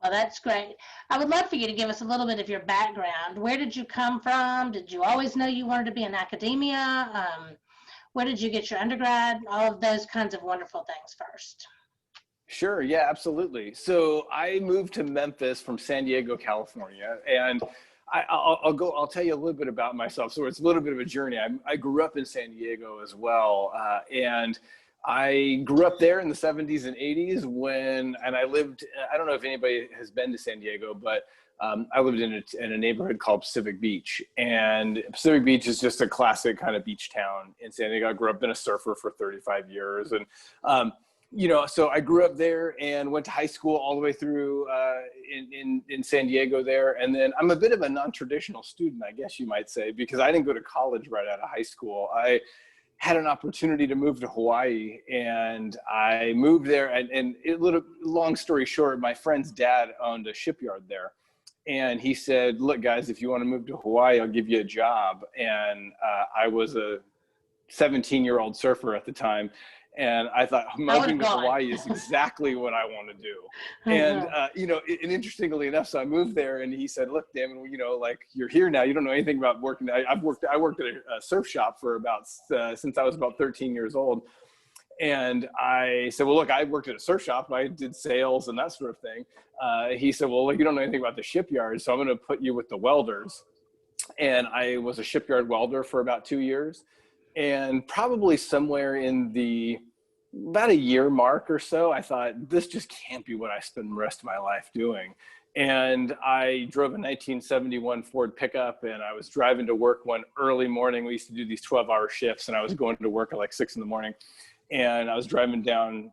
Well, that's great. I would love for you to give us a little bit of your background. Where did you come from? Did you always know you wanted to be in academia? Where did you get your undergrad? All of those kinds of wonderful things first. Sure. Yeah, absolutely. So I moved to Memphis from San Diego, California, and I'll tell you a little bit about myself. So it's a little bit of a journey. I grew up in San Diego as well, and I grew up there in the 70s and 80s and I lived. I don't know if anybody has been to San Diego, but I lived in a neighborhood called Pacific Beach, and Pacific Beach is just a classic kind of beach town in San Diego. I grew up in a surfer for 35 years, and so I grew up there and went to high school all the way through in San Diego there. And then I'm a bit of a non-traditional student, I guess you might say, because I didn't go to college right out of high school. I had an opportunity to move to Hawaii, and I moved there. And long story short, my friend's dad owned a shipyard there. And he said, look, guys, if you want to move to Hawaii, I'll give you a job. And I was a 17-year-old surfer at the time. And I thought moving to Hawaii is exactly what I want to do. And, and interestingly enough, so I moved there and he said, look, Damon, like you're here now. You don't know anything about working. I worked at a surf shop for since I was about 13 years old. And I said, well, look, I worked at a surf shop. I did sales and that sort of thing. He said, well, look, you don't know anything about the shipyard, so I'm going to put you with the welders. And I was a shipyard welder for about 2 years. And probably somewhere in about a year mark or so, I thought, this just can't be what I spend the rest of my life doing. And I drove a 1971 Ford pickup, and I was driving to work one early morning. We used to do these 12-hour shifts, and I was going to work at like 6 in the morning. And I was driving down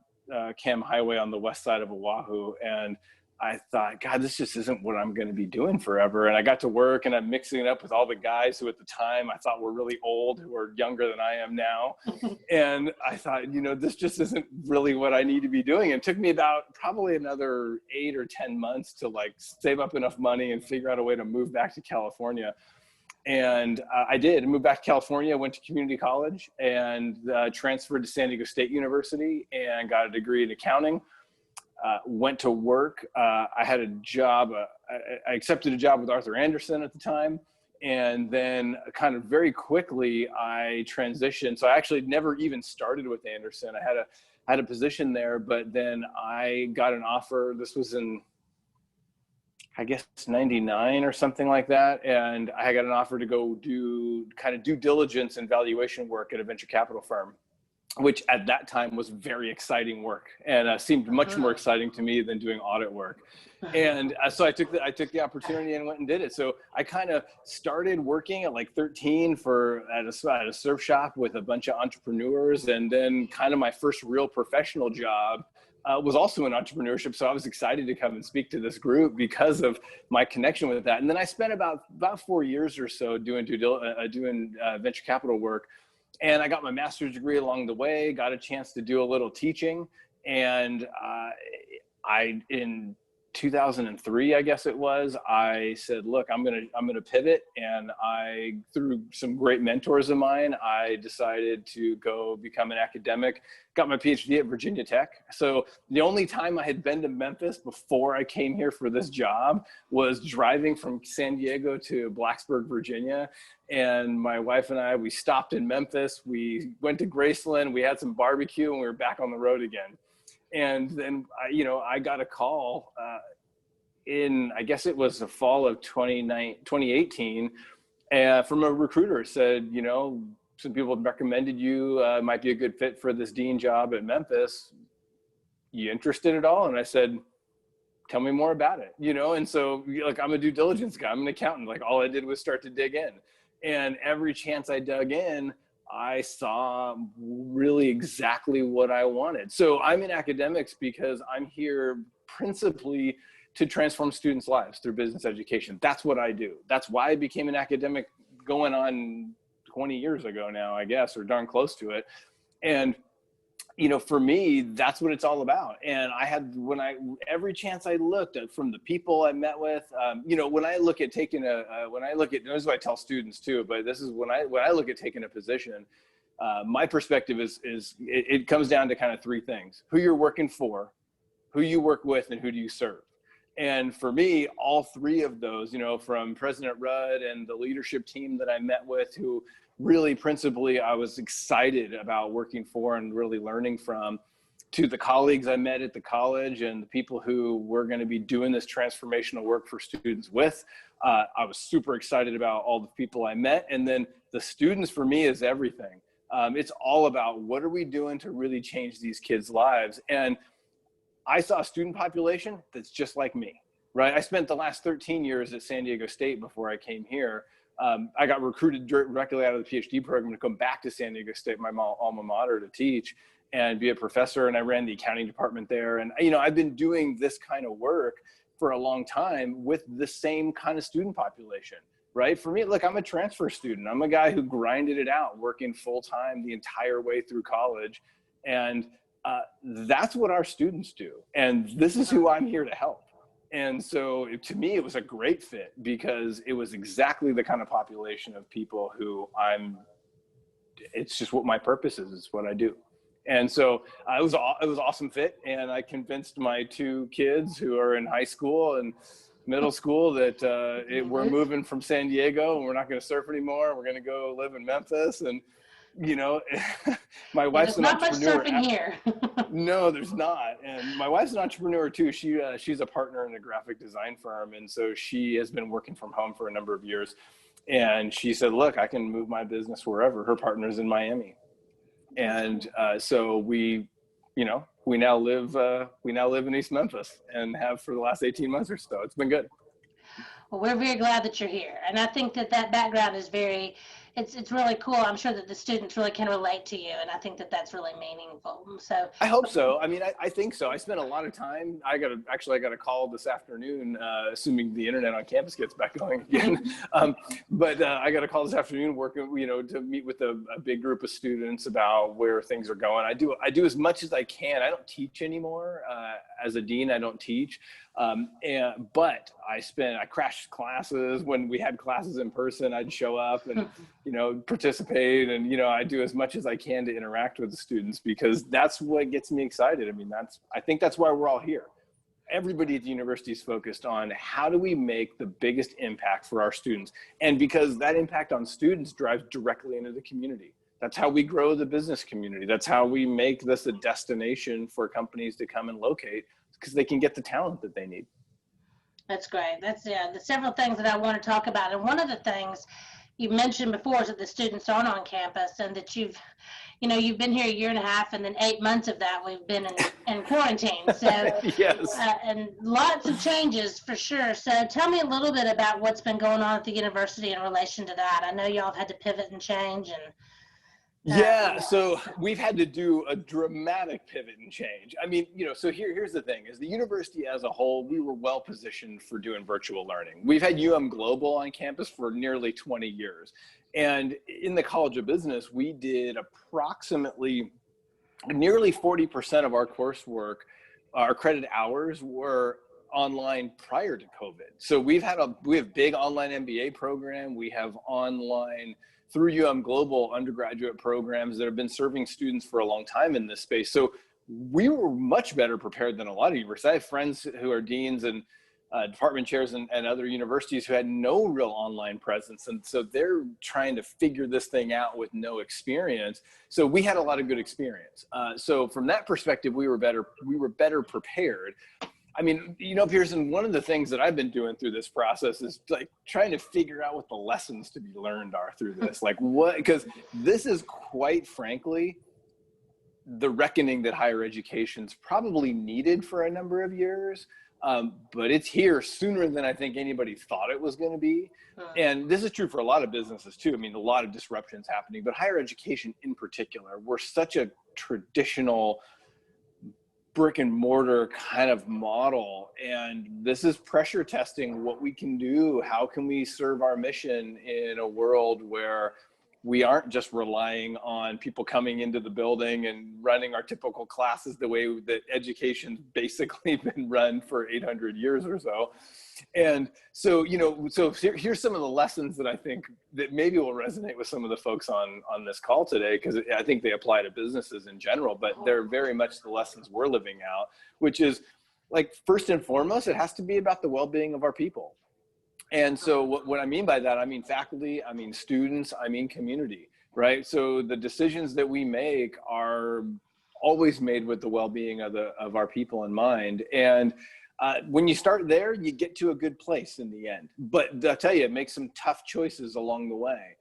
Cam Highway on the west side of Oahu, and I thought, God, this just isn't what I'm going to be doing forever. And I got to work, and I'm mixing it up with all the guys who at the time I thought were really old, who are younger than I am now. And I thought, this just isn't really what I need to be doing. And it took me about probably another 8 or 10 months to like save up enough money and figure out a way to move back to California. And I did move back to California, went to community college, and transferred to San Diego State University and got a degree in accounting. Went to work. I had a job. I accepted a job with Arthur Andersen at the time. And then kind of very quickly I transitioned. So I actually never even started with Andersen. I had a position there, but then I got an offer. This was in, I guess, 99 or something like that. And I got an offer to go do kind of due diligence and valuation work at a venture capital firm, which at that time was very exciting work and seemed much more exciting to me than doing audit work. And so I took the opportunity and went and did it. So I kind of started working at like 13 at a surf shop with a bunch of entrepreneurs. And then kind of my first real professional job was also in entrepreneurship. So I was excited to come and speak to this group because of my connection with that. And then I spent about 4 years or so doing venture capital work. And I got my master's degree along the way, got a chance to do a little teaching. And in 2003, I guess it was, I said, look, I'm gonna pivot. And through some great mentors of mine, I decided to go become an academic, got my PhD at Virginia Tech. So the only time I had been to Memphis before I came here for this job was driving from San Diego to Blacksburg, Virginia. And my wife and I, we stopped in Memphis, we went to Graceland, we had some barbecue, and we were back on the road again. And then, I got a call I guess it was the fall of 2018, from a recruiter. Said, some people have recommended you might be a good fit for this dean job at Memphis. You interested at all? And I said, tell me more about it, And so, I'm a due diligence guy. I'm an accountant. Like, all I did was start to dig in. And every chance I dug in, I saw really exactly what I wanted. So I'm in academics because I'm here principally to transform students' lives through business education. That's what I do. That's why I became an academic going on 20 years ago now, I guess, or darn close to it. And for me, that's what it's all about. And every chance I looked at, from the people I met with, when I look at this is what I tell students too, but this is when I look at taking a position, my perspective is it comes down to kind of three things: who you're working for, who you work with, and who do you serve. And for me, all three of those, you know, from President Rudd and the leadership team that I met with, who really principally I was excited about working for and really learning from, to the colleagues I met at the college and the people who were going to be doing this transformational work for students with. I was super excited about all the people I met. And then the students for me is everything. It's all about what are we doing to really change these kids' lives. And I saw a student population that's just like me, right? I spent the last 13 years at San Diego State before I came here. I got recruited directly out of the PhD program to come back to San Diego State, my alma mater, to teach and be a professor. And I ran the accounting department there. And, you know, I've been doing this kind of work for a long time with the same kind of student population, right? For me, look, I'm a transfer student. I'm a guy who grinded it out, working full time the entire way through college. And that's what our students do. And this is who I'm here to help. And so to me, it was a great fit because it was exactly the kind of population of people who it's just what my purpose is. It's what I do. And so it was awesome fit. And I convinced my two kids who are in high school and middle school that we're moving from San Diego and we're not going to surf anymore. We're going to go live in Memphis. And, you know, my wife's an entrepreneur. There's not much surfing here. No, there's not. And my wife's an entrepreneur too. She's a partner in a graphic design firm. And so she has been working from home for a number of years. And she said, look, I can move my business wherever. Her partner's in Miami. And so we now live in East Memphis and have for the last 18 months or so. It's been good. Well, we're very glad that you're here. And I think that background is it's really cool. I'm sure that the students really can relate to you. And I think that that's really meaningful. So I hope so. I mean, I think so. I spent a lot of time. I got a call this afternoon, assuming the internet on campus gets back going again. But I got a call this afternoon working, you know, to meet with a big group of students about where things are going. I do as much as I can. I don't teach anymore. As a dean, I don't teach. But I crashed classes. When we had classes in person, I'd show up and, you know, participate. And, you know, I do as much as I can to interact with the students because that's what gets me excited. I mean, I think that's why we're all here. Everybody at the university is focused on how do we make the biggest impact for our students? And because that impact on students drives directly into the community. That's how we grow the business community. That's how we make this a destination for companies to come and locate because they can get the talent that they need. That's great. There's several things that I want to talk about. And one of the things you mentioned before is that the students aren't on campus and that you've been here a year and a half and then 8 months of that we've been in quarantine. So yes. And lots of changes for sure. So tell me a little bit about what's been going on at the university in relation to that. I know y'all have had to pivot and change and so we've had to do a dramatic pivot and change. I mean, you know, so here's the thing, is the university as a whole, we were well positioned for doing virtual learning. We've had Global on campus for nearly 20 years. And in the College of Business, we did approximately nearly 40% of our coursework, our credit hours were online prior to COVID. So we have big online MBA program. We have online through Global undergraduate programs that have been serving students for a long time in this space. So we were much better prepared than a lot of universities. I have friends who are deans and department chairs and other universities who had no real online presence. And so they're trying to figure this thing out with no experience. So we had a lot of good experience. So from that perspective, we were better prepared. I mean, you know, Pearson, one of the things that I've been doing through this process is like trying to figure out what the lessons to be learned are through this. Like because this is quite frankly, the reckoning that higher education's probably needed for a number of years. But it's here sooner than I think anybody thought it was going to be. And this is true for a lot of businesses too. I mean, a lot of disruptions happening, but higher education in particular, we're such a traditional brick and mortar kind of model. And this is pressure testing what we can do. How can we serve our mission in a world where we aren't just relying on people coming into the building and running our typical classes the way that education's basically been run for 800 years or so. And so, you know, so here's some of the lessons that I think that maybe will resonate with some of the folks on this call today, because I think they apply to businesses in general, but they're very much the lessons we're living out, which is like first and foremost, it has to be about the well-being of our people. And so what I mean by that, I mean faculty, I mean students, I mean community, right? So the decisions that we make are always made with the well-being of our people in mind. And when you start there, you get to a good place in the end. But I'll tell you, it makes some tough choices along the way.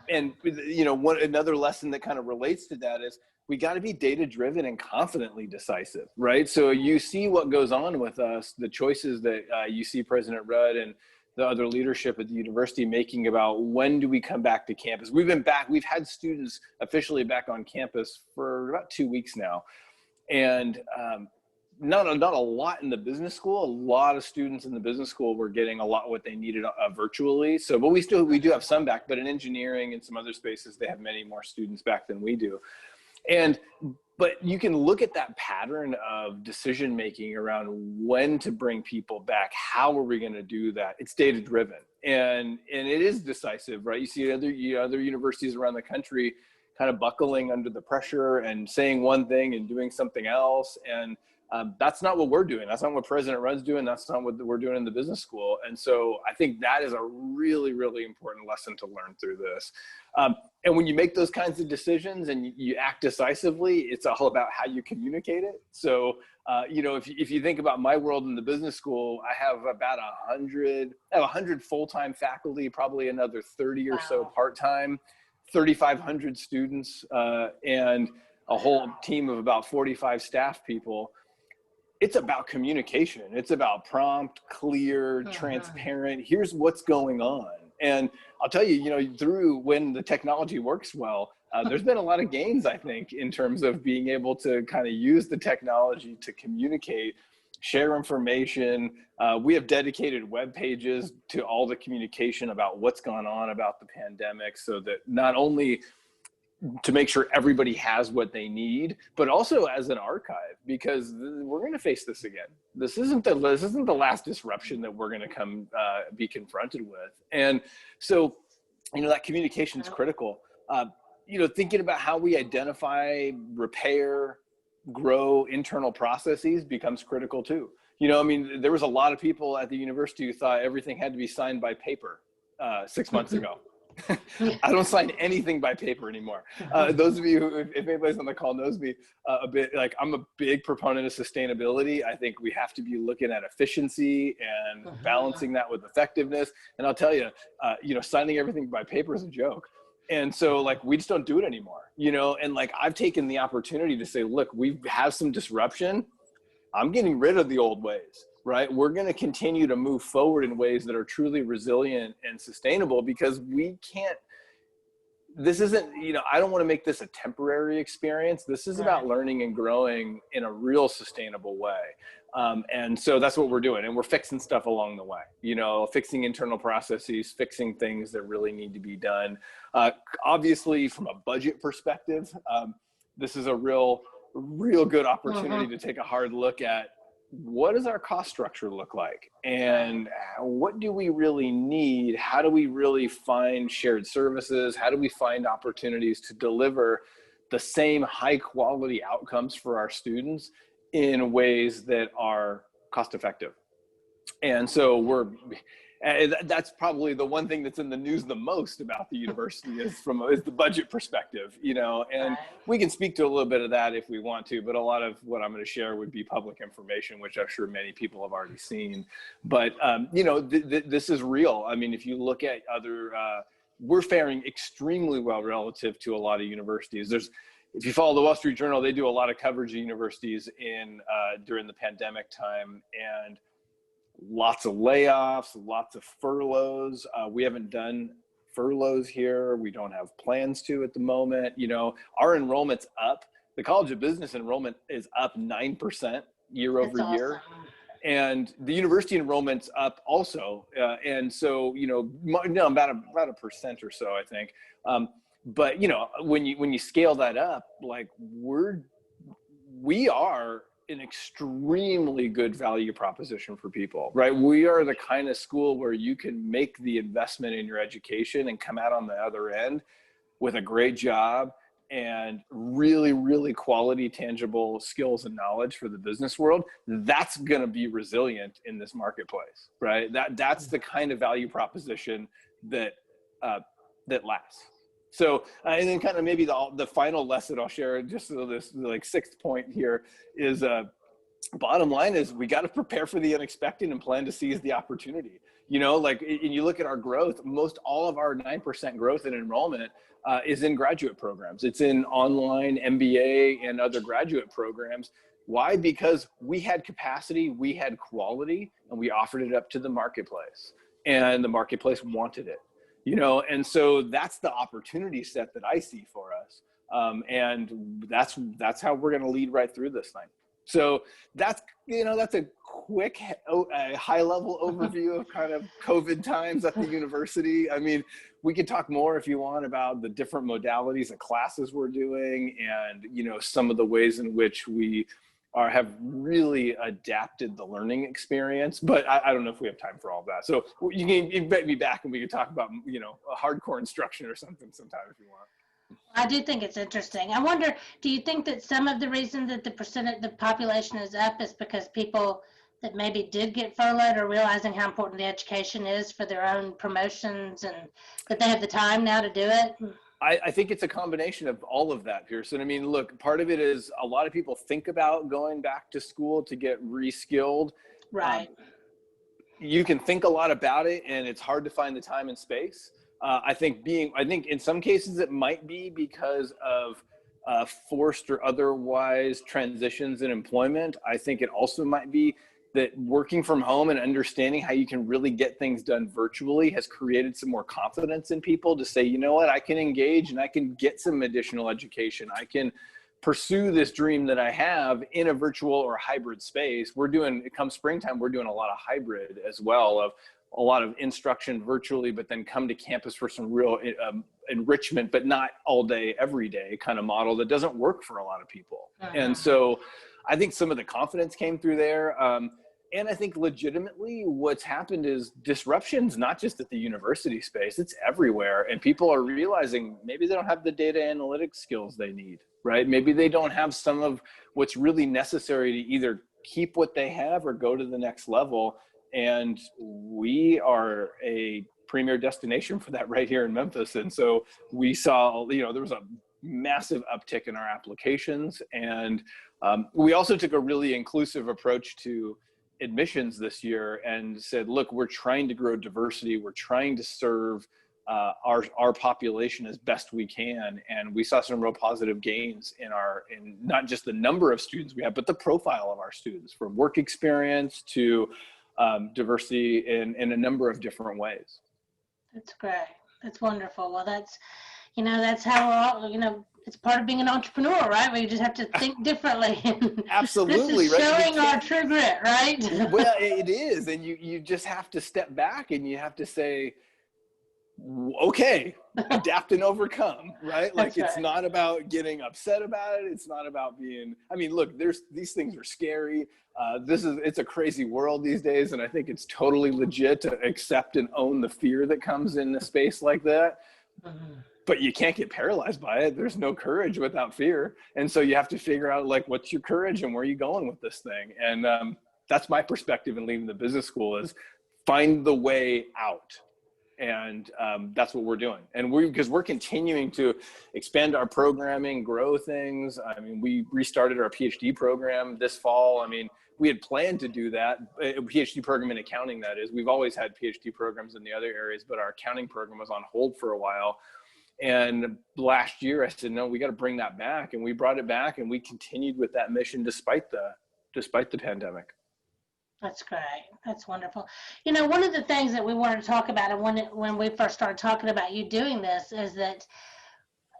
And you know, another lesson that kind of relates to that is we got to be data-driven and confidently decisive, right? So you see what goes on with us, the choices that you see President Rudd and the other leadership at the university making about when do we come back to campus. We've had students officially back on campus for about 2 weeks now. And not a lot in the business school. A lot of students in the business school were getting a lot what they needed virtually. So, but we do have some back, but in engineering and some other spaces, they have many more students back than we do. But you can look at that pattern of decision making around when to bring people back. How are we going to do that? It's data driven, and it is decisive, right? You see other universities around the country kind of buckling under the pressure and saying one thing and doing something else, and that's not what we're doing. That's not what President Rudd's doing. That's not what we're doing in the business school. And so I think that is a really, really important lesson to learn through this. And when you make those kinds of decisions and you act decisively, it's all about how you communicate it. So, you know, if you think about my world in the business school, I have about 100 full-time faculty, probably another 30 or so part-time, 3,500 students, and a whole team of about 45 staff people. It's about communication. It's about prompt, clear, transparent. Here's what's going on. And I'll tell you, you know, when the technology works well, there's been a lot of gains, I think, in terms of being able to kind of use the technology to communicate, share information. We have dedicated web pages to all the communication about what's gone on about the pandemic, so that not only to make sure everybody has what they need, but also as an archive, because we're going to face this again. This isn't the last disruption that we're going to be confronted with. And so, you know, that communication is critical. You know, thinking about how we identify, repair, grow internal processes becomes critical too. You know, I mean, there was a lot of people at the university who thought everything had to be signed by paper 6 months ago. I don't sign anything by paper anymore. Those of you, if anybody's on the call knows me a bit, like I'm a big proponent of sustainability. I think we have to be looking at efficiency and balancing that with effectiveness. And I'll tell you, you know, signing everything by paper is a joke. And so like, we just don't do it anymore, you know, and like, I've taken the opportunity to say, look, we have some disruption. I'm getting rid of the old ways. Right? We're going to continue to move forward in ways that are truly resilient and sustainable, because this isn't, you know, I don't want to make this a temporary experience. This is about learning and growing in a real sustainable way. And so that's what we're doing. And we're fixing stuff along the way, you know, fixing internal processes, fixing things that really need to be done. Obviously, from a budget perspective, this is a real good opportunity to take a hard look at what does our cost structure look like, and what do we really need? How do we really find shared services? How do we find opportunities to deliver the same high quality outcomes for our students in ways that are cost effective? And so that's probably the one thing that's in the news the most about the university is the budget perspective, you know, and we can speak to a little bit of that if we want to, but a lot of what I'm going to share would be public information, which I'm sure many people have already seen. But, you know, this is real. I mean, if you look at we're faring extremely well relative to a lot of universities. If you follow the Wall Street Journal, they do a lot of coverage of universities during the pandemic time, and lots of layoffs, lots of furloughs. We haven't done furloughs here. We don't have plans to at the moment. You know, our enrollment's up. The College of Business enrollment is up 9% year over year. Awesome. And the university enrollment's up also. And so, you know, about a percent or so, I think. But, you know, when you scale that up, like we are an extremely good value proposition for people, right? We are the kind of school where you can make the investment in your education and come out on the other end with a great job and really, really quality, tangible skills and knowledge for the business world, that's going to be resilient in this marketplace, right? That's the kind of value proposition that that lasts. So, and then kind of maybe the final lesson I'll share, just so this like sixth point here is, bottom line is we got to prepare for the unexpected and plan to seize the opportunity. You know, like, and you look at our growth, most all of our 9% growth in enrollment is in graduate programs. It's in online MBA and other graduate programs. Why? Because we had capacity, we had quality, and we offered it up to the marketplace, and the marketplace wanted it. You know, and so that's the opportunity set that I see for us. And that's how we're going to lead right through this thing. So that's, you know, that's a quick, high level overview of kind of COVID times at the university. I mean, we could talk more if you want about the different modalities of classes we're doing and, you know, some of the ways in which we have really adapted the learning experience, but I don't know if we have time for all of that. So you can invite me back and we can talk about, you know, a hardcore instruction or something sometime if you want. I do think it's interesting. I wonder, do you think that some of the reason that the population is up is because people that maybe did get furloughed are realizing how important the education is for their own promotions and that they have the time now to do it? I think it's a combination of all of that, Pearson. I mean, look, part of it is a lot of people think about going back to school to get reskilled. Right. You can think a lot about it, and it's hard to find the time and space. I think in some cases it might be because of forced or otherwise transitions in employment. I think it also might be that working from home and understanding how you can really get things done virtually has created some more confidence in people to say, you know what, I can engage and I can get some additional education. I can pursue this dream that I have in a virtual or hybrid space. Come springtime, we're doing a lot of hybrid as well, of a lot of instruction virtually, but then come to campus for some real enrichment, but not all day, every day kind of model that doesn't work for a lot of people. And so I think some of the confidence came through there. And I think legitimately what's happened is disruptions, not just at the university space, it's everywhere. And people are realizing maybe they don't have the data analytics skills they need, right? Maybe they don't have some of what's really necessary to either keep what they have or go to the next level. And we are a premier destination for that right here in Memphis. And so we saw, you know, there was a massive uptick in our applications. And we also took a really inclusive approach to admissions this year and said, look, we're trying to grow diversity. We're trying to serve our population as best we can. And we saw some real positive gains in not just the number of students we have, but the profile of our students, from work experience to diversity in a number of different ways. That's great. That's wonderful. Well, that's how we're all, you know, it's part of being an entrepreneur, right? We just have to think differently. Absolutely. This is showing our true grit, right? Well, it is. And you just have to step back and you have to say, okay, adapt and overcome, right? Like, it's not about getting upset about it. It's not about look, these things are scary. It's a crazy world these days. And I think it's totally legit to accept and own the fear that comes in a space like that. But you can't get paralyzed by it. There's no courage without fear. And so you have to figure out, like, what's your courage and where are you going with this thing? And that's my perspective in leaving the business school, is find the way out. And that's what we're doing. And because we're continuing to expand our programming, grow things. I mean, we restarted our PhD program this fall. I mean, we had planned to do that, a PhD program in accounting, that is. We've always had PhD programs in the other areas, but our accounting program was on hold for a while. And last year I said, no, we got to bring that back. And we brought it back, and we continued with that mission despite the pandemic. That's great. That's wonderful. You know, one of the things that we wanted to talk about, and when we first started talking about you doing this, is that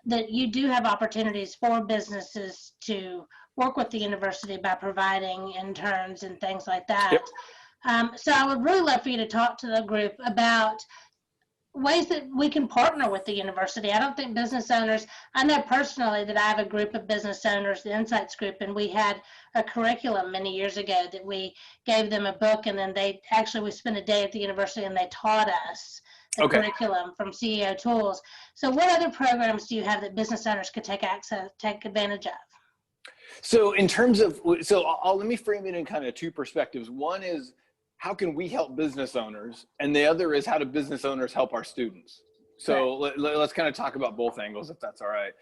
you do have opportunities for businesses to work with the university by providing interns and things like that. Yep. So I would really love for you to talk to the group about ways that we can partner with the university. I don't think business owners, I know personally that I have a group of business owners, the Insights Group, and we had a curriculum many years ago that we gave them a book, and then we spent a day at the university and they taught us the Okay. curriculum from CEO Tools. So what other programs do you have that business owners could take advantage of? So in terms of, let me frame it in kind of two perspectives. One is, how can we help business owners? And the other is, how do business owners help our students? So let's kind of talk about both angles, if that's all right.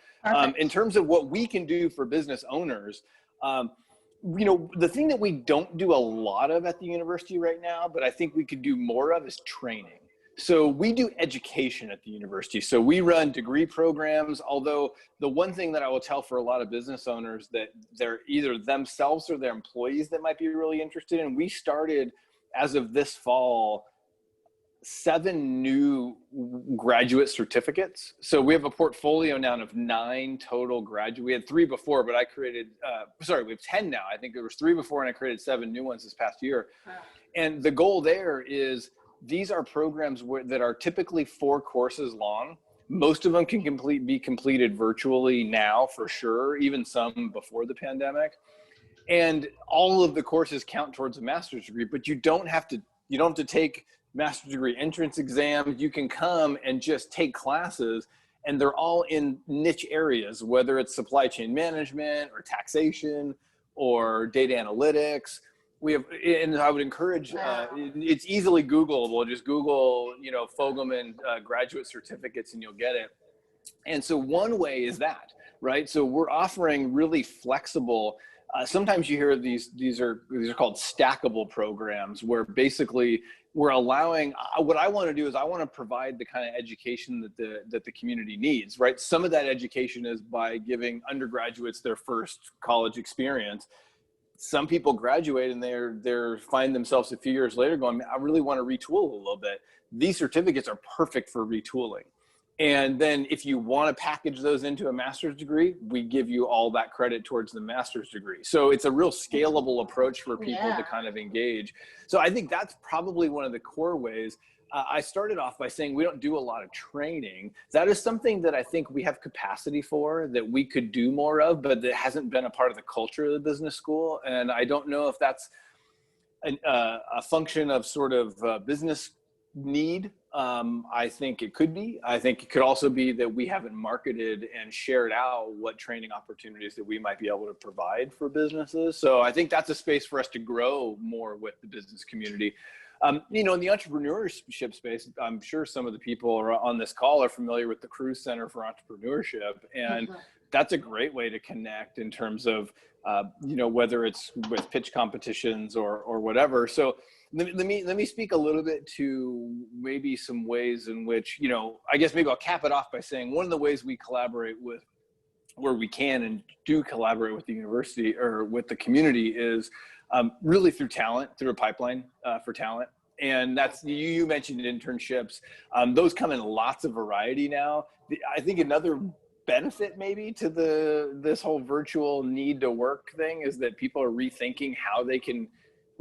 In terms of what we can do for business owners, the thing that we don't do a lot of at the university right now, but I think we could do more of, is training. So we do education at the university. So we run degree programs, although the one thing that I will tell for a lot of business owners that they're either themselves or their employees that might be really interested in, we started, as of this fall, 7 new graduate certificates. So we have a portfolio now of 9 total graduate. We had 3 before, but I created, we have 10 now. I think there was 3 before, and I created 7 new ones this past year. Wow. And the goal there is, these are programs that are typically 4 courses long. Most of them can be completed virtually now, for sure, even some before the pandemic. And all of the courses count towards a master's degree, but you don't have to take master's degree entrance exams. You can come and just take classes, and they're all in niche areas, whether it's supply chain management or taxation or data analytics. We have, and I would encourage, it's easily Googleable. Just Google, Fogelman graduate certificates, and you'll get it. And so one way is that, right? So we're offering really flexible, sometimes you hear these are called stackable programs, where basically we're allowing, what I want to do is, I want to provide the kind of education that the community needs, right? Some of that education is by giving undergraduates their first college experience. Some people graduate and they're find themselves a few years later going, I really want to retool a little bit. These certificates are perfect for retooling. And then if you want to package those into a master's degree, we give you all that credit towards the master's degree. So it's a real scalable approach for people to kind of engage. So I think that's probably one of the core ways. I started off by saying we don't do a lot of training. That is something that I think we have capacity for, that we could do more of, but that hasn't been a part of the culture of the business school. And I don't know if that's a function of sort of business need. I think it could be. I think it could also be that we haven't marketed and shared out what training opportunities that we might be able to provide for businesses. So I think that's a space for us to grow more with the business community. In the entrepreneurship space, I'm sure some of the people on this call are familiar with the Cruise Center for Entrepreneurship, and that's a great way to connect in terms of, whether it's with pitch competitions or whatever. So let me speak a little bit to maybe some ways in which, I guess maybe I'll cap it off by saying one of the ways we collaborate with, where we can and do collaborate with the university or with the community, is really through a pipeline for talent. And that's, you mentioned internships. Those come in lots of variety now. I think another benefit maybe to this whole virtual need to work thing is that people are rethinking how they can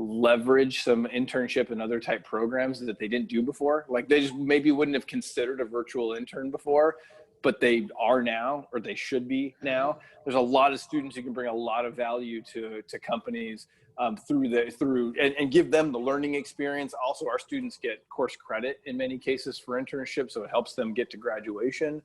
leverage some internship and other type programs that they didn't do before. Like, they just maybe wouldn't have considered a virtual intern before, but they are now, or they should be now. There's a lot of students who can bring a lot of value to companies and give them the learning experience. Also, our students get course credit in many cases for internships, so it helps them get to graduation.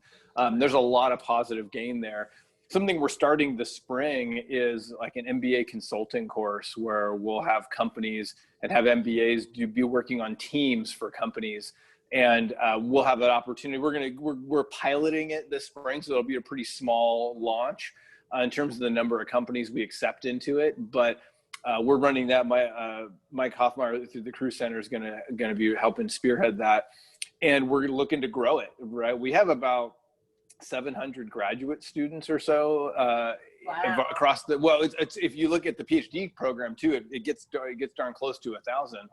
There's a lot of positive gain there. Something we're starting this spring is like an MBA consulting course, where we'll have companies and have MBAs be working on teams for companies. And we'll have that opportunity. We're piloting it this spring, so it'll be a pretty small launch in terms of the number of companies we accept into it. But we're running that. Mike Hoffmeyer through the Cruise Center is going to be helping spearhead that, and we're looking to grow it. Right, we have about 700 graduate students or so across the. Well, it's if you look at the PhD program too, it gets darn close to 1,000.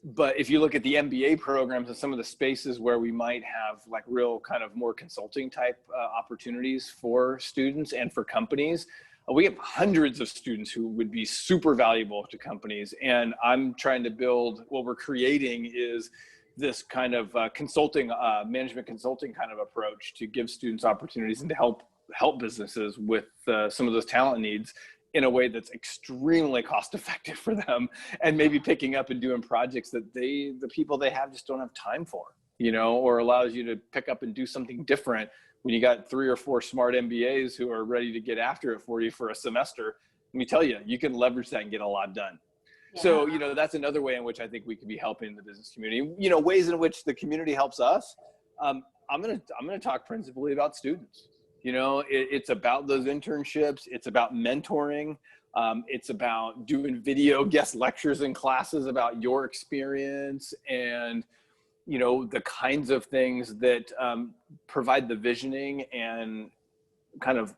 But if you look at the MBA programs and some of the spaces where we might have like real kind of more consulting type opportunities for students and for companies, we have hundreds of students who would be super valuable to companies. And I'm trying to build, what we're creating is this kind of consulting, management consulting kind of approach to give students opportunities and to help businesses with some of those talent needs in a way that's extremely cost effective for them, and maybe picking up and doing projects that the people they have just don't have time for. or allows you to pick up and do something different when you got 3 or 4 smart MBAs who are ready to get after it for you for a semester. Let me tell you, you can leverage that and get a lot done. Yeah. So, that's another way in which I think we could be helping the business community. Ways in which the community helps us. I'm gonna talk principally about students. It's about those internships. It's about mentoring. It's about doing video guest lectures in classes about your experience and, the kinds of things that provide the visioning and kind of,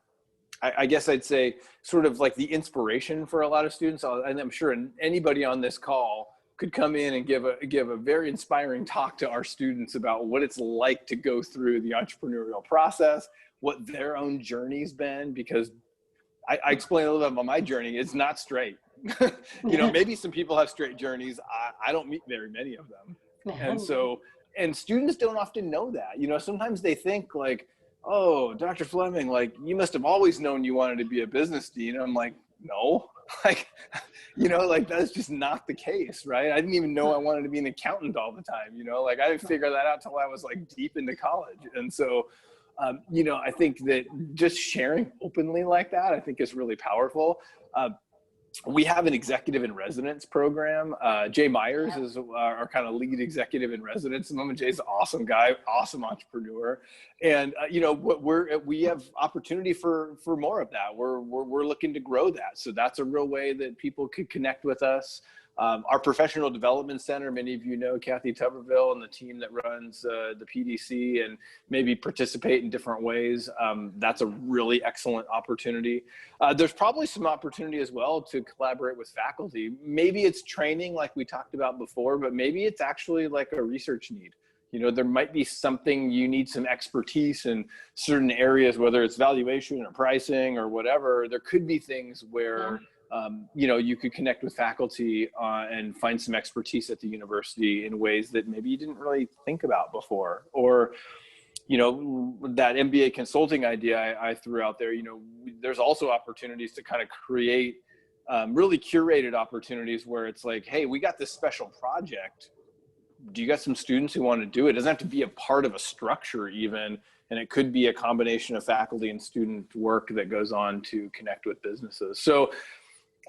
I guess I'd say, sort of like the inspiration for a lot of students. And I'm sure anybody on this call could come in and give a very inspiring talk to our students about what it's like to go through the entrepreneurial process, what their own journey's been, because I explain a little bit about my journey. It's not straight. Maybe some people have straight journeys. I don't meet very many of them. And students don't often know that. Sometimes they think like, oh, Dr. Fleming, like, you must have always known you wanted to be a business dean. I'm like, no, like, that's just not the case, right? I didn't even know I wanted to be an accountant all the time, I didn't figure that out till I was like deep into college. And so, I think that just sharing openly like that, I think is really powerful. We have an executive in residence program. Jay Myers is our kind of lead executive in residence. And Jay's an awesome guy, awesome entrepreneur. And, we have opportunity for more of that. We're looking to grow that. So that's a real way that people could connect with us. Our professional development center, many of you know Kathy Tuberville and the team that runs the PDC and maybe participate in different ways. That's a really excellent opportunity. There's probably some opportunity as well to collaborate with faculty. Maybe it's training like we talked about before, but maybe it's actually like a research need. There might be something you need some expertise in certain areas, whether it's valuation or pricing or whatever. There could be things where you could connect with faculty and find some expertise at the university in ways that maybe you didn't really think about before. Or, that MBA consulting idea I threw out there, there's also opportunities to kind of create really curated opportunities where it's like, hey, we got this special project. Do you got some students who want to do it? It doesn't have to be a part of a structure even. And it could be a combination of faculty and student work that goes on to connect with businesses. So,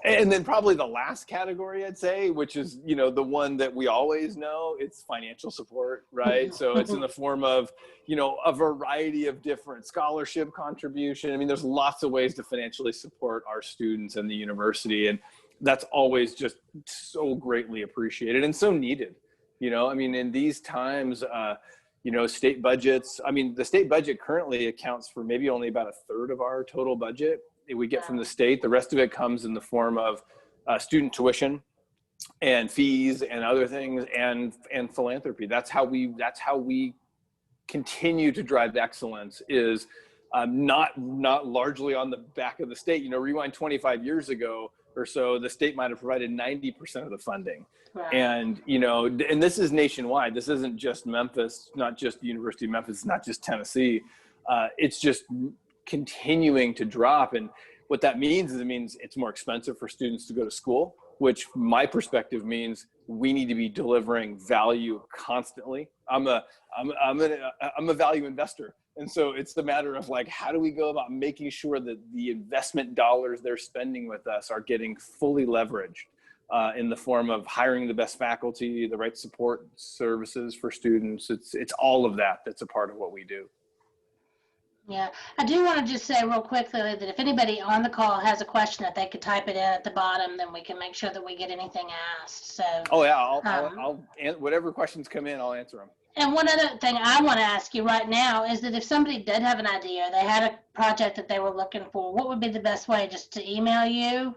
and then probably the last category I'd say, which is, the one that we always know, it's financial support, right? So it's in the form of, a variety of different scholarship contribution. I mean, there's lots of ways to financially support our students and the university. And that's always just so greatly appreciated and so needed. In these times, state budgets, the state budget currently accounts for maybe only about 1/3 of our total budget we get from the state. The rest of it comes in the form of student tuition and fees and other things and philanthropy. That's how we continue to drive excellence, is not largely on the back of the state. Rewind 25 years ago or so, the state might have provided 90% of the funding. Right. And, and this is nationwide. This isn't just Memphis, not just the University of Memphis, not just Tennessee. It's just continuing to drop. And what that means is it's more expensive for students to go to school, which from my perspective means we need to be delivering value constantly. I'm a value investor. And so it's the matter of like, how do we go about making sure that the investment dollars they're spending with us are getting fully leveraged in the form of hiring the best faculty, the right support services for students. It's all of that that's a part of what we do. Yeah, I do want to just say real quickly that if anybody on the call has a question, that they could type it in at the bottom, then we can make sure that we get anything asked. So. Oh yeah, I'll whatever questions come in, I'll answer them. And one other thing I want to ask you right now is that if somebody did have an idea, they had a project that they were looking for, what would be the best way? Just to email you?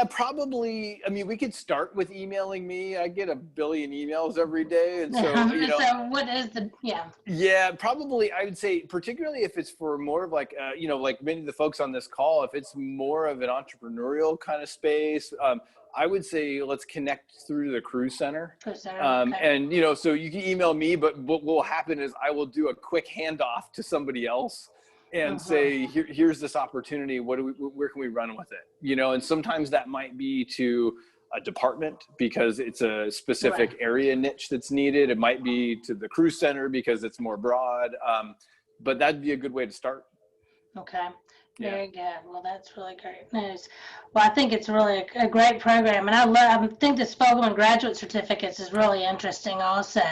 Probably. We could start with emailing me. I get 1 billion emails every day. And so, so what is the, Yeah, probably, I would say, particularly if it's for more of like, like many of the folks on this call, if it's more of an entrepreneurial kind of space, I would say let's connect through the Cruise Center. Okay. And, so you can email me, but what will happen is I will do a quick handoff to somebody else and say, here's this opportunity. Where can we run with it? And sometimes that might be to a department because it's a specific area niche that's needed. It might be to the crew center because it's more broad. But that'd be a good way to start. Okay. Very good. Well, that's really great news. Well, I think it's really a great program, and I think this Fogelman graduate certificates is really interesting also.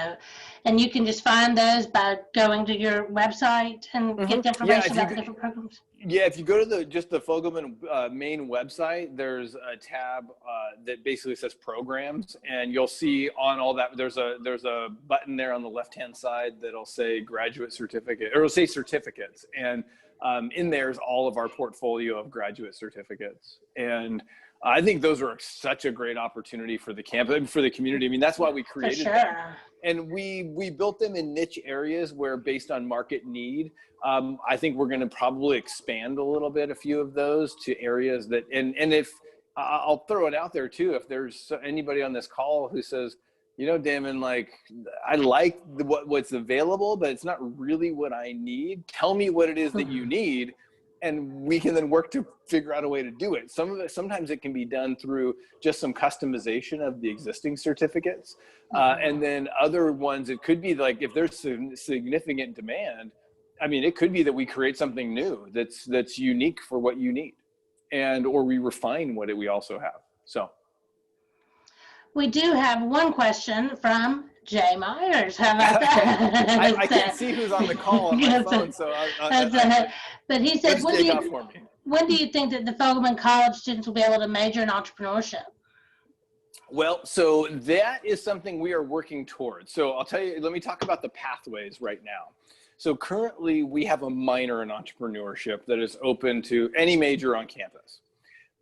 And you can just find those by going to your website and get the information about the different programs. Yeah, if you go to the Fogelman main website, there's a tab that basically says programs, and you'll see on all that there's a button there on the left-hand side that'll say graduate certificate, or it'll say certificates, and in there's all of our portfolio of graduate certificates. And I think those are such a great opportunity for the campus and for the community. I mean, that's why we created them. And we built them in niche areas where, based on market need, I think we're going to probably expand a little bit, a few of those to areas that, and if I'll throw it out there too, if there's anybody on this call who says, you know, Damon, like, I like what's available, but it's not really what I need. Tell me what it is that you need, and we can then work to figure out a way to do it. Sometimes it can be done through just some customization of the existing certificates. And then other ones, it could be like, if there's significant demand, I mean, it could be that we create something new that's unique for what you need, or we refine what we also have. So. We do have one question from Jay Myers. How about that? I can't see who's on the call on my phone, so but he said, when do you think that the Fogelman College students will be able to major in entrepreneurship? Well, so that is something we are working towards. So I'll tell you, let me talk about the pathways right now. So currently we have a minor in entrepreneurship that is open to any major on campus.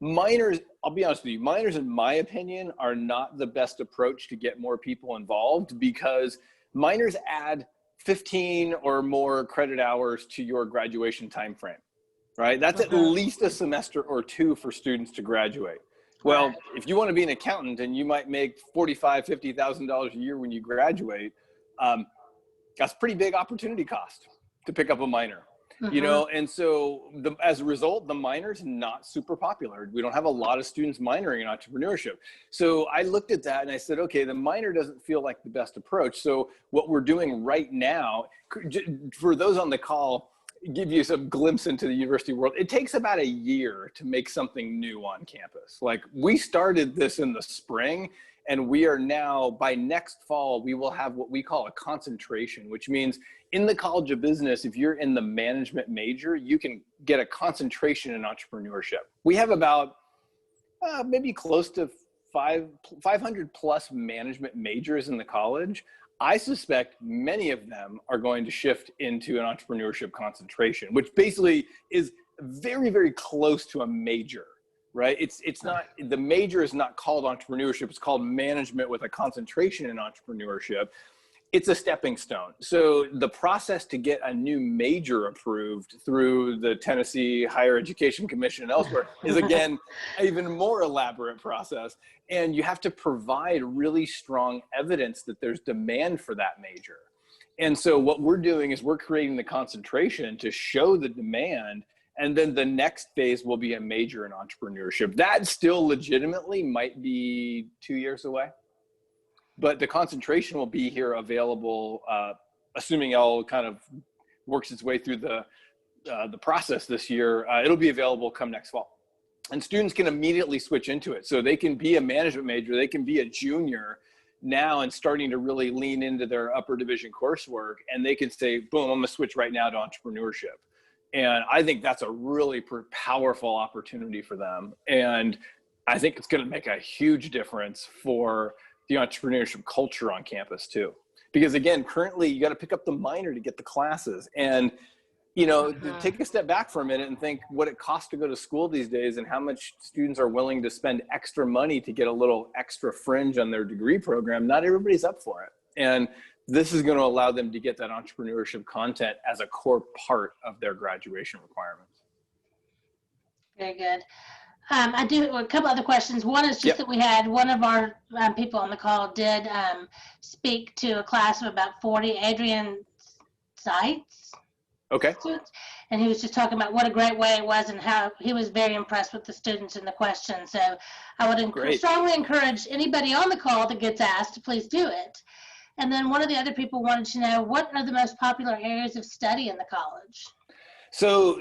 Minors, I'll be honest with you, minors, in my opinion, are not the best approach to get more people involved, because minors add 15 or more credit hours to your graduation time frame, right? That's at least a semester or two for students to graduate. Well, if you want to be an accountant and you might make $45,000, $50,000 a year when you graduate, that's a pretty big opportunity cost to pick up a minor. You know, and so as a result, the minor's not super popular. We don't have a lot of students minoring in entrepreneurship. So I looked at that and I said, okay, the minor doesn't feel like the best approach. So what we're doing right now, for those on the call, give you some glimpse into the university world, it takes about a year to make something new on campus. Like, we started this in the spring, and we are now, by next fall, we will have what we call a concentration, which means in the College of Business, if you're in the management major, you can get a concentration in entrepreneurship. We have about maybe close to 500 plus management majors in the college. I suspect many of them are going to shift into an entrepreneurship concentration, which basically is very, very close to a major. Right? It's not, the major is not called entrepreneurship. It's called management with a concentration in entrepreneurship. It's a stepping stone. So the process to get a new major approved through the Tennessee Higher Education Commission and elsewhere is, again, an even more elaborate process. And you have to provide really strong evidence that there's demand for that major. And so what we're doing is we're creating the concentration to show the demand. And then the next phase will be a major in entrepreneurship. That still legitimately might be 2 years away, but the concentration will be here available, assuming it all kind of works its way through the process this year. It'll be available come next fall. And students can immediately switch into it. So they can be a management major, they can be a junior now and starting to really lean into their upper division coursework. And they can say, boom, I'm gonna switch right now to entrepreneurship. And I think that's a really powerful opportunity for them. And I think it's going to make a huge difference for the entrepreneurship culture on campus too. Because again, currently you got to pick up the minor to get the classes. And, you know, take a step back for a minute and think what it costs to go to school these days and how much students are willing to spend extra money to get a little extra fringe on their degree program. Not everybody's up for it. And this is going to allow them to get that entrepreneurship content as a core part of their graduation requirements. Very good. I do a couple other questions. One is just that we had one of our people on the call did speak to a class of about 40 Adrian Seitz students. and he was just talking about what a great way it was and how he was very impressed with the students and the questions. So I would strongly encourage anybody on the call that gets asked to please do it. And then one of the other people wanted to know, what are the most popular areas of study in the college? So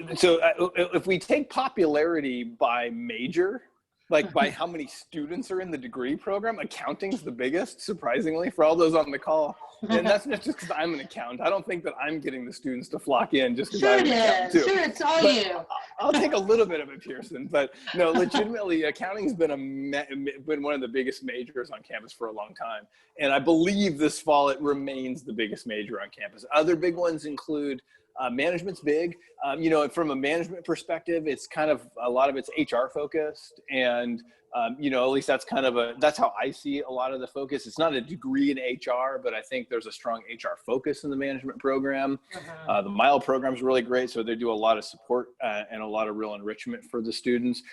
if we take popularity by major, like by how many students are in the degree program, accounting's the biggest, surprisingly, for all those on the call. And that's not just because I'm an accountant. I don't think that I'm getting the students to flock in just because I'm an accountant too. Sure, it's all but you. I'll take a little bit of it, Pearson. But no, legitimately, accounting's been been one of the biggest majors on campus for a long time. And I believe this fall it remains the biggest major on campus. Other big ones include management's big. You know, from a management perspective, it's kind of a lot of it's HR focused, and you know, at least that's how I see a lot of the focus. It's not a degree in HR, but I think there's a strong HR focus in the management program. The MILE program is really great, so they do a lot of support and a lot of real enrichment for the students.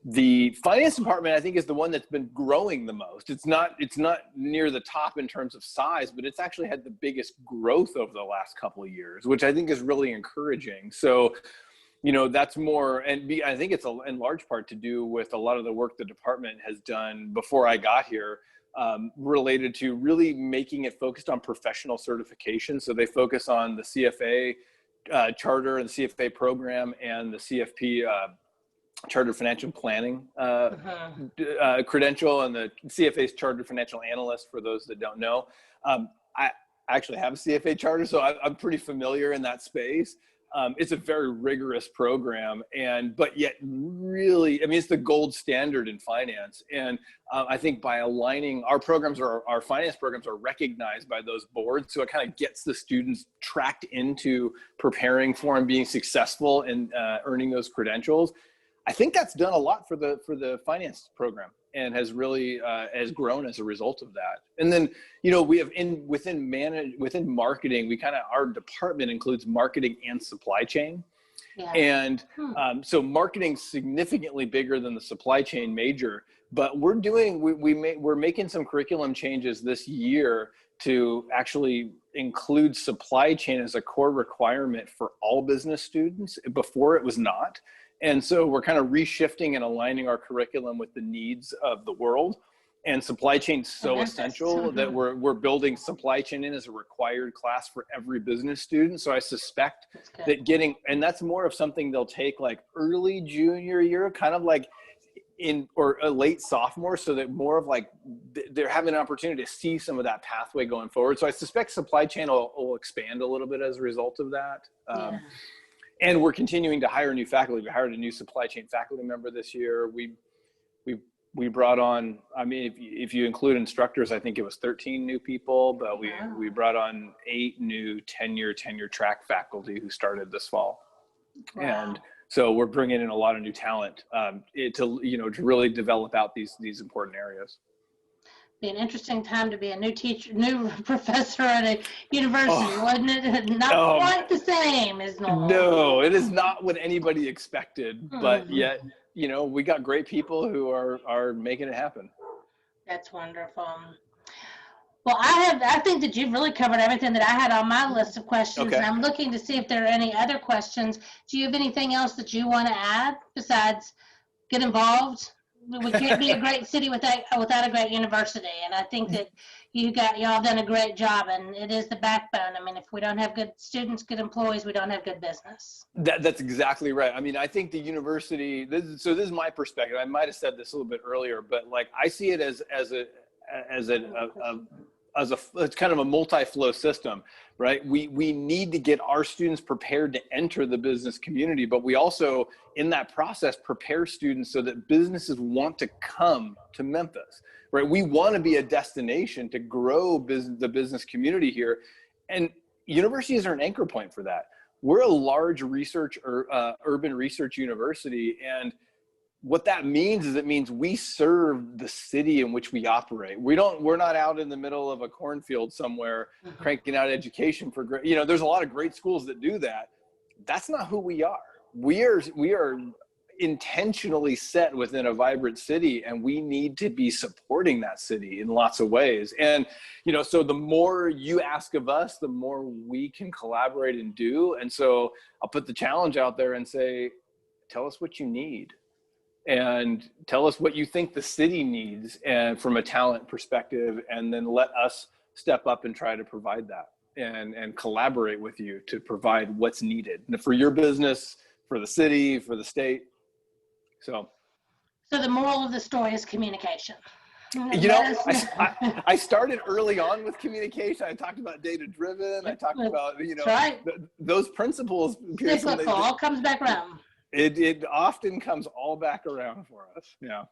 The finance department, I think, is the one that's been growing the most. It's not near the top in terms of size, but it's actually had the biggest growth over the last couple of years, which I think is really encouraging. So, you know, that's more, and I think it's in large part to do with a lot of the work the department has done before I got here, related to really making it focused on professional certification. So they focus on the CFA charter and the CFA program and the CFP Chartered Financial Planning credential, and the CFA's Chartered Financial Analyst, for those that don't know. I actually have a CFA charter, so I'm pretty familiar in that space. It's a very rigorous program, but yet really, I mean, it's the gold standard in finance. And I think by aligning our programs, or our finance programs, are recognized by those boards, so it kind of gets the students tracked into preparing for and being successful in earning those credentials. I think that's done a lot for the finance program, and has really has grown as a result of that. And then, you know, we have within marketing, our department includes marketing and supply chain. Yeah. And so marketing's significantly bigger than the supply chain major, but we're making some curriculum changes this year to actually include supply chain as a core requirement for all business students. Before it was not. And so we're kind of reshifting and aligning our curriculum with the needs of the world. And supply chain is so essential that we're building supply chain in as a required class for every business student. So I suspect that and that's more of something they'll take like early junior year, kind of like or a late sophomore, so that more of like they're having an opportunity to see some of that pathway going forward. So I suspect supply chain will expand a little bit as a result of that. And we're continuing to hire new faculty. We hired a new supply chain faculty member this year. We brought on, I mean, if you include instructors, I think it was 13 new people, but we brought on 8 new tenure track faculty who started this fall. Wow. And so we're bringing in a lot of new talent to really develop out these important areas. Be an interesting time to be a new professor at a university, wasn't it? Not quite the same as normal. No, it is not what anybody expected, but yet, you know, we got great people who are making it happen. That's wonderful. Well, I think that you've really covered everything that I had on my list of questions, and I'm looking to see if there are any other questions. Do you have anything else that you want to add besides get involved? We can't be a great city without a great university, and I think that y'all done a great job, and it is the backbone. I mean, if we don't have good students, good employees, we don't have good business. That's exactly right. I mean, I think the university. This is my perspective. I might have said this a little bit earlier, but like I see it as it's kind of a multi-flow system, right? We need to get our students prepared to enter the business community, but we also, in that process, prepare students so that businesses want to come to Memphis, right? We want to be a destination to grow the business community here, and universities are an anchor point for that. We're a large urban research university, and what that means is it means we serve the city in which we operate. We're not out in the middle of a cornfield somewhere cranking out education for great, there's a lot of great schools that do that. That's not who we are. We are intentionally set within a vibrant city, and we need to be supporting that city in lots of ways. And, you know, so the more you ask of us, the more we can collaborate and do. And so I'll put the challenge out there and say, tell us what you need, and tell us what you think the city needs, and from a talent perspective, and then let us step up and try to provide that, and collaborate with you to provide what's needed for your business, for the city, for the state. So the moral of the story is communication. You know, I started early on with communication. I talked about data-driven. I talked about, you know, right. Those principles. Cyclical, all comes back around. It often comes all back around for us. Yeah.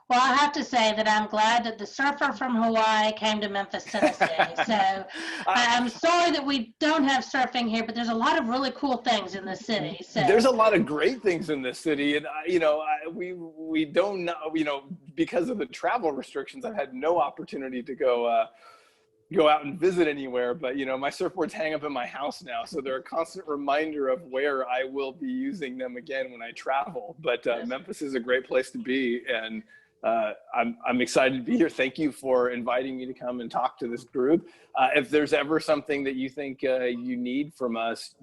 Well, I have to say that I'm glad that the surfer from Hawaii came to Memphis, Tennessee. So I'm sorry that we don't have surfing here, but there's a lot of really cool things in the city. So there's a lot of great things in this city, and you know, we don't know, you know, because of the travel restrictions, I've had no opportunity to go out and visit anywhere. But you know, my surfboards hang up in my house now, so they're a constant reminder of where I will be using them again when I travel. But Memphis is a great place to be, and I'm excited to be here. Thank you for inviting me to come and talk to this group. If there's ever something that you think you need from us,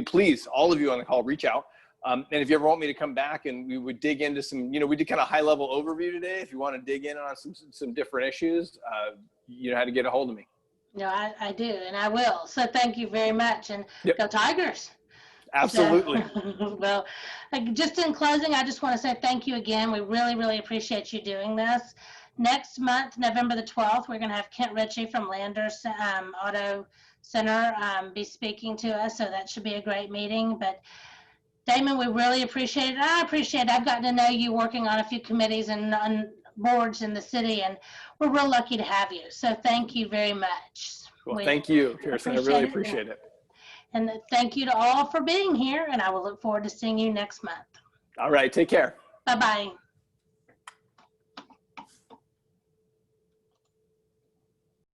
please, all of you on the call, reach out. And if you ever want me to come back and we would dig into some, you know, we did kind of high level overview today. If you want to dig in on some different issues, you know how to get a hold of me. No, I do, and I will. So thank you very much, and Go Tigers. Absolutely. So, well, just in closing, I just want to say thank you again. We really, really appreciate you doing this. Next month, November the 12th, we're going to have Kent Ritchie from Landers Auto Center be speaking to us, so that should be a great meeting. But Damon, we really appreciate it. I appreciate it. I've gotten to know you working on a few committees and on boards in the city, and we're real lucky to have you. So thank you very much. Well, thank you, Kirsten. I really appreciate it. And thank you to all for being here, and I will look forward to seeing you next month. All right, take care. Bye-bye.